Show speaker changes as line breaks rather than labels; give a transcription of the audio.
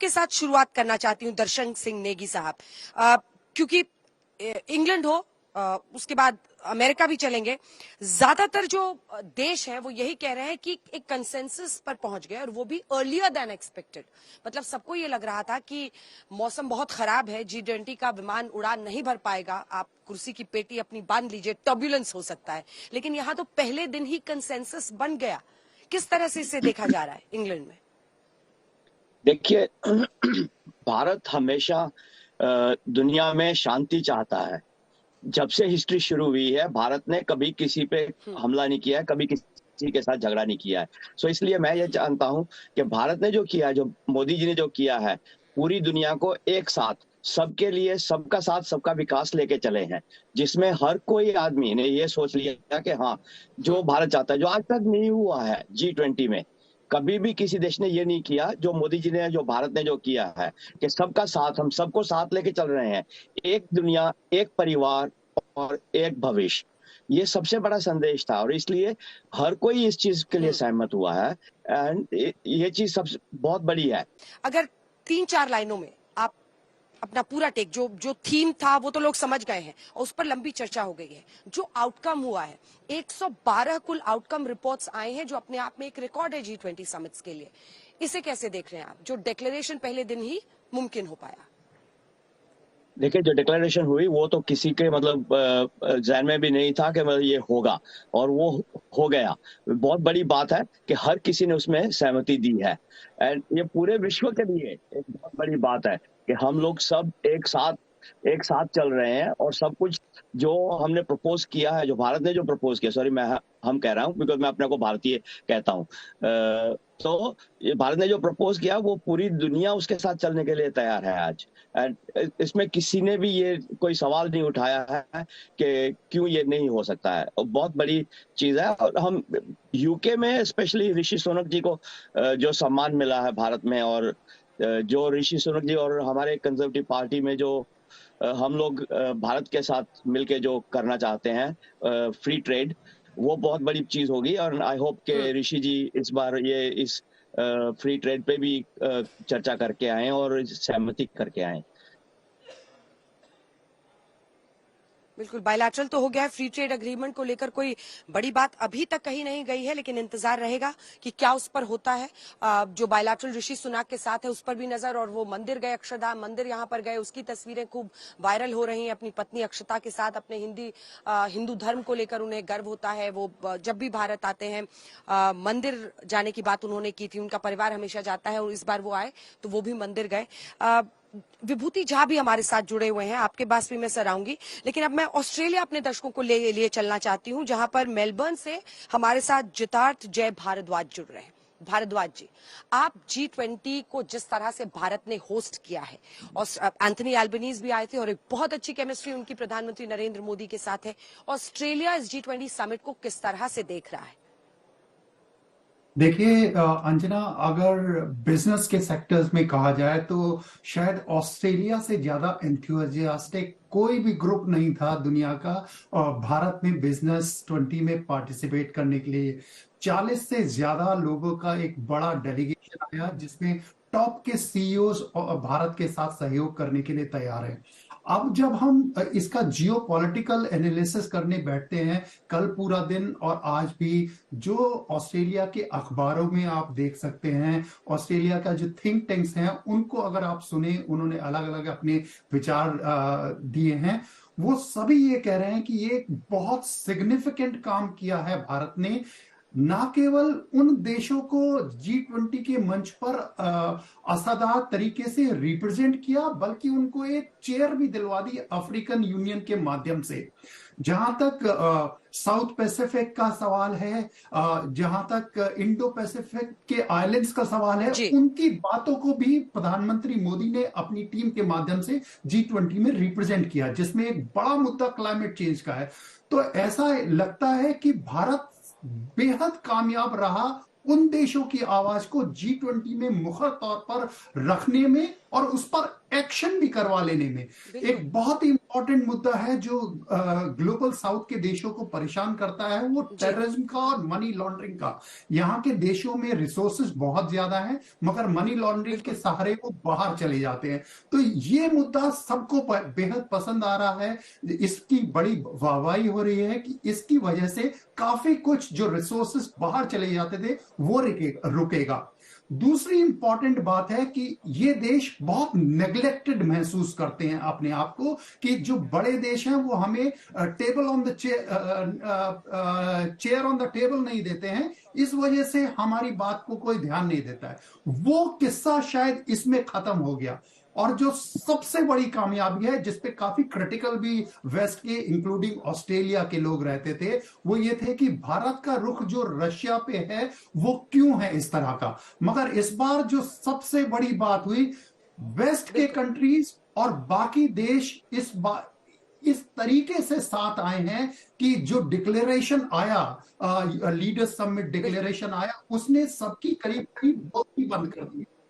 आपके साथ शुरुआत करना चाहती हूँ दर्शन सिंह नेगी साहब, क्योंकि इंग्लैंड हो उसके बाद अमेरिका भी चलेंगे, ज्यादातर जो देश है वो यही कह रहे हैं कि एक कंसेंसस पर पहुंच गए और वो भी अर्लियर देन एक्सपेक्टेड। मतलब सबको ये लग रहा था कि मौसम बहुत खराब है, G20 का विमान उड़ान नहीं भर पाएगा, आप कुर्सी की पेटी अपनी बांध लीजिए, टर्बुलेंस हो सकता है। लेकिन यहाँ तो पहले दिन ही कंसेंसस बन गया। किस तरह से इसे देखा जा रहा है इंग्लैंड में?
देखिए, भारत हमेशा दुनिया में शांति चाहता है। जब से हिस्ट्री शुरू हुई है, भारत ने कभी किसी पे हमला नहीं किया है, कभी किसी के साथ झगड़ा नहीं किया है। सो इसलिए मैं ये जानता हूं कि भारत ने जो किया है, जो मोदी जी ने जो किया है, पूरी दुनिया को एक साथ, सबके लिए, सबका साथ सबका विकास लेके चले हैं, जिसमें हर कोई आदमी ने ये सोच लिया कि हाँ, जो भारत चाहता है, जो आज तक नहीं हुआ है G20 में, कभी भी किसी देश ने ये नहीं किया जो मोदी जी ने, जो भारत ने जो किया है, कि सबका साथ, हम सबको साथ लेके चल रहे हैं, एक दुनिया, एक परिवार और एक भविष्य। ये सबसे बड़ा संदेश था और इसलिए हर कोई इस चीज के लिए सहमत हुआ है। एंड ये चीज सबसे बहुत बड़ी है।
अगर 3-4 लाइनों में आप अपना पूरा टेक, जो थीम था वो तो लोग समझ गए हैं और उस पर लंबी चर्चा हो गई है, जो आउटकम हुआ है, 112 कुल आउटकम रिपोर्ट्स आए हैं, जो अपने आप में एक रिकॉर्ड है G20 समिट्स के लिए। इसे कैसे देख रहे हैं आप, जो डिक्लेरेशन पहले दिन ही मुमकिन हो पाया?
देखिए, जो डिक्लेरेशन हुई वो तो किसी के मतलब ज़हन में भी नहीं था कि मतलब ये होगा, और वो हो गया। बहुत बड़ी बात है कि हर किसी ने उसमें सहमति दी है। एंड ये पूरे विश्व के लिए एक बहुत बड़ी बात है कि हम लोग सब एक साथ चल रहे हैं और सब कुछ जो हमने प्रपोज किया है, जो भारत ने जो प्रपोज किया, सॉरी मैं हम कह रहा हूँ बिकॉज मैं अपने को भारतीय कहता हूँ, तो ये भारत ने जो प्रपोज किया वो पूरी दुनिया उसके साथ चलने के लिए तैयार है आज। एंड इसमें किसी ने भी ये कोई सवाल नहीं उठाया है कि क्यों ये नहीं हो सकता है, और बहुत बड़ी चीज है। और हम यूके में स्पेशली ऋषि सुनक जी को जो सम्मान मिला है भारत में, और जो ऋषि सुनक जी और हमारे कंजर्वेटिव पार्टी में जो हम लोग भारत के साथ मिलके जो करना चाहते हैं फ्री ट्रेड, वो बहुत बड़ी चीज होगी। और आई होप के ऋषि जी इस बार ये इस फ्री ट्रेड पे भी चर्चा करके आए और सहमति करके आए।
बिल्कुल, बायलैटरल तो हो गया है, फ्री ट्रेड एग्रीमेंट को लेकर कोई बड़ी बात अभी तक कही नहीं गई है, लेकिन इंतजार रहेगा कि क्या उस पर होता है। जो बायलैटरल ऋषि सुनाक के साथ है उस पर भी नजर, और वो मंदिर गए, अक्षरधाम मंदिर यहाँ पर गए, उसकी तस्वीरें खूब वायरल हो रही हैं अपनी पत्नी अक्षता के साथ। अपने हिंदू धर्म को लेकर उन्हें गर्व होता है, वो जब भी भारत आते हैं मंदिर जाने की बात उन्होंने की थी, उनका परिवार हमेशा जाता है और इस बार वो आए तो वो भी मंदिर गए। विभूति झा भी हमारे साथ जुड़े हुए हैं, आपके पास भी मैं सर आऊंगी, लेकिन अब मैं ऑस्ट्रेलिया अपने दर्शकों को लिए चलना चाहती हूं, जहां पर मेलबर्न से हमारे साथ जितार्थ जय भारद्वाज जुड़ रहे हैं। भारद्वाज जी, आप G20 को जिस तरह से भारत ने होस्ट किया है, और एंथनी एल्बनीज भी आए थे और एक बहुत अच्छी केमिस्ट्री उनकी प्रधानमंत्री नरेंद्र मोदी के साथ है, ऑस्ट्रेलिया इस G20 समिट को किस तरह से देख रहा है?
देखिए अंजना, अगर बिजनेस के सेक्टर्स में कहा जाए तो शायद ऑस्ट्रेलिया से ज्यादा एंथुसियास्टिक कोई भी ग्रुप नहीं था दुनिया का भारत में बिजनेस 20 में पार्टिसिपेट करने के लिए। 40 से ज्यादा लोगों का एक बड़ा डेलीगेशन आया, जिसमें टॉप के सीईओज भारत के साथ सहयोग करने के लिए तैयार हैं। अब जब हम इसका जियोपॉलिटिकल एनालिसिस करने बैठते हैं, कल पूरा दिन और आज भी जो ऑस्ट्रेलिया के अखबारों में आप देख सकते हैं, ऑस्ट्रेलिया का जो थिंक टैंक्स हैं उनको अगर आप सुने, उन्होंने अलग अलग अपने विचार दिए हैं। वो सभी ये कह रहे हैं कि ये एक बहुत सिग्निफिकेंट काम किया है भारत ने, ना केवल उन देशों को G20 के मंच पर असरदार तरीके से रिप्रेजेंट किया, बल्कि उनको एक चेयर भी दिलवा दी अफ्रीकन यूनियन के माध्यम से। जहां तक साउथ पैसिफिक का सवाल है, जहां तक इंडो पैसिफिक के आइलैंड्स का सवाल है, उनकी बातों को भी प्रधानमंत्री मोदी ने अपनी टीम के माध्यम से G20 में रिप्रेजेंट किया, जिसमें एक बड़ा मुद्दा क्लाइमेट चेंज का है। तो ऐसा लगता है कि भारत बेहद कामयाब रहा उन देशों की आवाज को G20 में मुखर तौर पर रखने में और उस पर एक्शन भी करवा लेने में। एक बहुत ही इंपॉर्टेंट मुद्दा है जो ग्लोबल साउथ के देशों को परेशान करता है, वो टेररिज्म का और मनी लॉन्ड्रिंग का। यहाँ के देशों में रिसोर्सेज बहुत ज्यादा है, मगर मनी लॉन्ड्रिंग के सहारे वो बाहर चले जाते हैं। तो ये मुद्दा सबको बेहद पसंद आ रहा है, इसकी बड़ी वाहवाही हो रही है कि इसकी वजह से काफी कुछ जो रिसोर्सेज बाहर चले जाते थे वो रुकेगा। दूसरी इंपॉर्टेंट बात है कि ये देश बहुत नेग्लेक्टेड महसूस करते हैं अपने आप को, कि जो बड़े देश हैं वो हमें table on the chair on the table नहीं देते हैं, इस वजह से हमारी बात को कोई ध्यान नहीं देता है। वो किस्सा शायद इसमें खत्म हो गया। और जो सबसे बड़ी कामयाबी है जिसपे काफी क्रिटिकल भी वेस्ट के इंक्लूडिंग ऑस्ट्रेलिया के लोग रहते थे, वो ये थे कि भारत का रुख जो रशिया पे है वो क्यों है इस तरह का। मगर इस बार जो सबसे बड़ी बात हुई, वेस्ट के कंट्रीज और बाकी देश इस तरीके से साथ आए हैं कि जो डिक्लेरेशन आया, लीडर्स समिट डिक्लेरेशन आया, उसने सबकी करीब करीब बोली बंद कर दी।